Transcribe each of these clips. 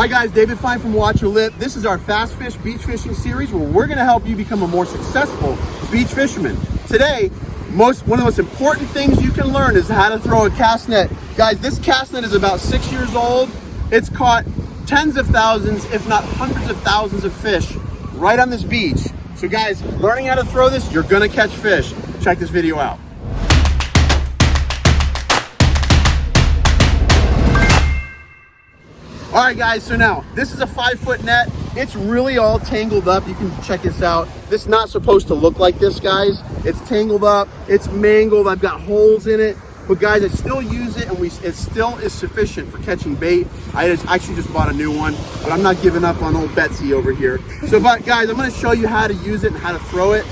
Hi guys, David Fine from Watch Your Lip. This is our Fast Fish Beach Fishing series where we're gonna help you become a more successful beach fisherman. Today, one of the most important things you can learn is how to throw a cast net. Guys, this cast net is about 6 years old. It's caught tens of thousands, if not hundreds of thousands of fish right on this beach. So guys, learning how to throw this, you're gonna catch fish. Check this video out. All right guys, so now this is a 5-foot net. It's really all tangled up. You can check this out. This is not supposed to look like this, guys. It's tangled up, it's mangled, I've got holes in it. But guys, I still use it and it still is sufficient for catching bait. I actually just bought a new one, but I'm not giving up on old Betsy over here. But guys, I'm gonna show you how to use it and how to throw it.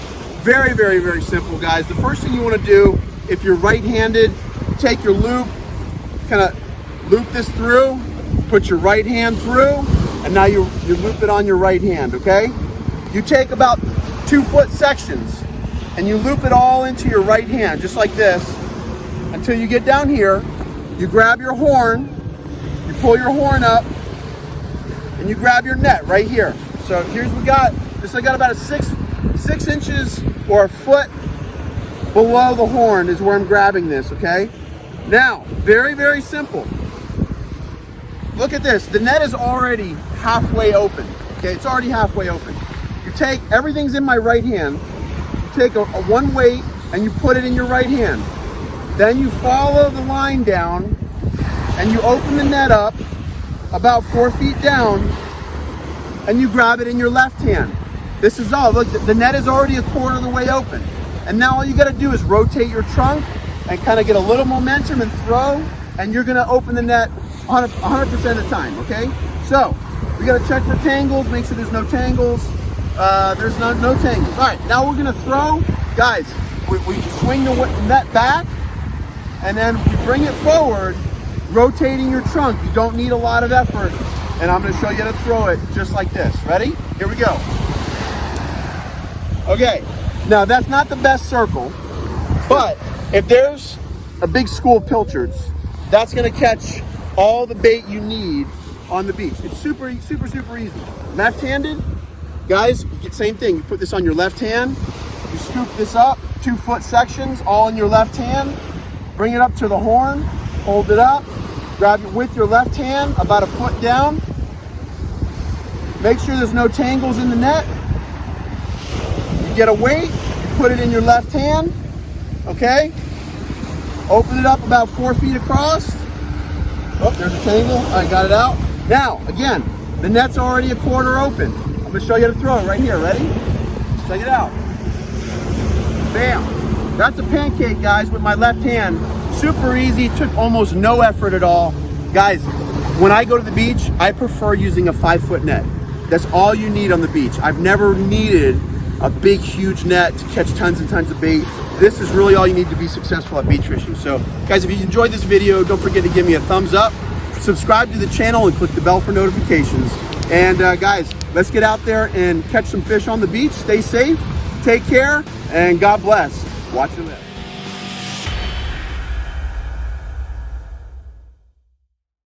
Very, very, very simple, guys. The first thing you wanna do, if you're right-handed, take your loop, kind of loop this through, put your right hand through, and now you loop it on your right hand, okay? You take about 2-foot sections and you loop it all into your right hand, just like this, until you get down here. You grab your horn, you pull your horn up, and you grab your net right here. So here's what we got. I got about a six inches or a foot below the horn is where I'm grabbing this, okay? Now, very, very simple. Look at this, the net is already halfway open, okay? It's already halfway open. You take, everything's in my right hand, you take a one weight and you put it in your right hand. Then you follow the line down and you open the net up about 4 feet down and you grab it in your left hand. This is all, look, the net is already a quarter of the way open. And now all you gotta do is rotate your trunk and kind of get a little momentum and throw, and you're gonna open the net 100% of the time, okay? So, we gotta check for tangles, make sure there's no tangles. There's no tangles. All right, now we're gonna throw. Guys, we swing the net back, and then we bring it forward, rotating your trunk. You don't need a lot of effort, and I'm gonna show you how to throw it just like this. Ready? Here we go. Okay, now that's not the best circle, but if there's a big school of pilchards, that's gonna catch all the bait you need on the beach. It's super, super, super easy. Left-handed, guys, same thing. You put this on your left hand, you scoop this up, 2-foot sections, all in your left hand, bring it up to the horn, hold it up, grab it with your left hand, about a foot down. Make sure there's no tangles in the net. You get a weight, you put it in your left hand, okay? Open it up about 4 feet across. Oh, there's a tangle. I got it out. Now, again, the net's already a quarter open. I'm gonna show you how to throw it right here. Ready? Check it out. Bam. That's a pancake, guys, with my left hand. Super easy, took almost no effort at all. Guys, when I go to the beach, I prefer using a 5-foot net. That's all you need on the beach. I've never needed a big, huge net to catch tons and tons of bait. This is really all you need to be successful at beach fishing. So guys, if you enjoyed this video, don't forget to give me a thumbs up, subscribe to the channel, and click the bell for notifications. And guys, let's get out there and catch some fish on the beach. Stay safe, take care, and God bless. Watch your lip.